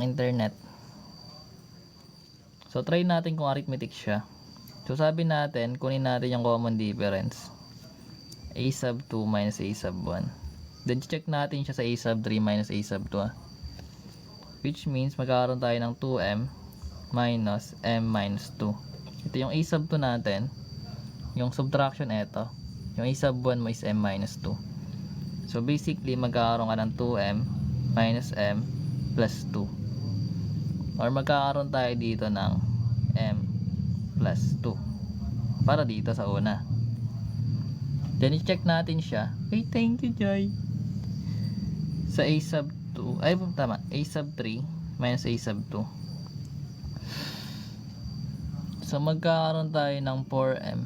internet. So try natin kung arithmetic siya. So sabi natin, kunin natin yung common difference. A sub 2 minus A sub 1. Then check natin siya sa A sub 3 minus A sub 2. Which means magkakaroon tayo ng 2m minus m minus 2. Ito yung A sub 2 natin. Yung subtraction ito. Yung A sub 1 mo is m minus 2. So basically magkakaroon ka ng 2m minus m plus 2. Or magkakaroon tayo dito ng m plus 2 para dito sa una. Then i-check natin siya. Hey, thank you, Joy. Sa A sub 2, ay tama, A sub 3 minus A sub 2. So magkakaroon tayo ng 4m.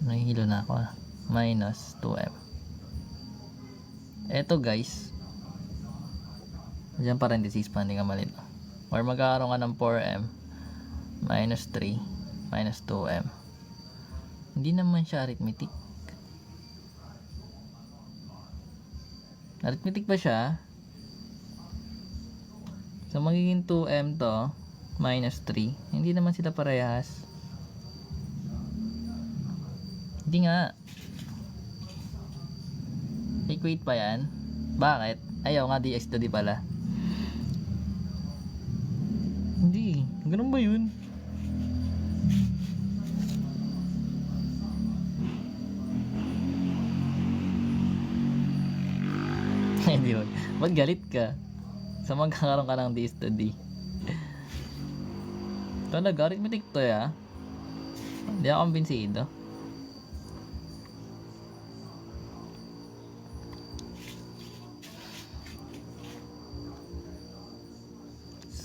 Nahihilo na ako minus 2m. Eto guys, diyan parenthesis pa, hindi ka malito. Or magkakaroon ka ng 4m minus 3 minus 2m. Hindi naman siya arithmetic. Arithmetic ba siya? So magiging 2m to minus 3. Hindi naman sila parehas. Hindi nga. Equate pa yan? Bakit? Ayaw nga, dx2d pala. Hindi. Ganun ba yun? Hindi yun. Ba't galit ka? Sa magkakaroon ka ng dx to d. Talaga, arithmetic to ya. Hindi ako kumbinsido.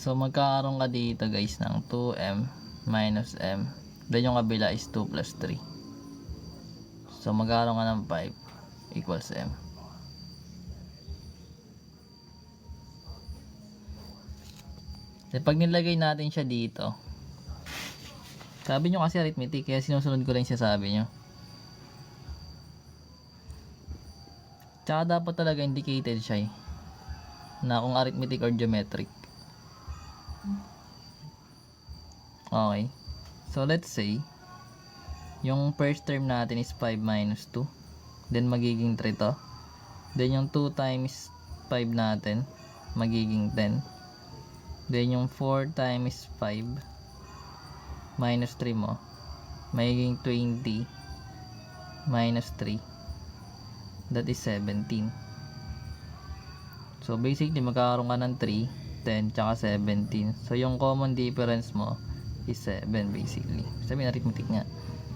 So magkakaroon ka dito guys ng 2m minus m. Then yung kabila is 2 plus 3. So magkakaroon ka ng 5 equals m. Then pag nilagay natin siya dito, sabi nyo kasi arithmetic, kaya sinusunod ko lang siya sabi nyo. Tsaka dapat talaga indicated siya na kung arithmetic or geometric. Okay. So let's say yung first term natin is 5 minus 2. Then magiging 3 to. Then yung 2 times 5 natin magiging 10. Then yung 4 times 5 minus 3 mo magiging 20 minus 3. That is 17. So basically magkakaroon ka ng 3, 10, tsaka 17. So yung common difference mo is 7 basically. Sabihin arithmetic nga.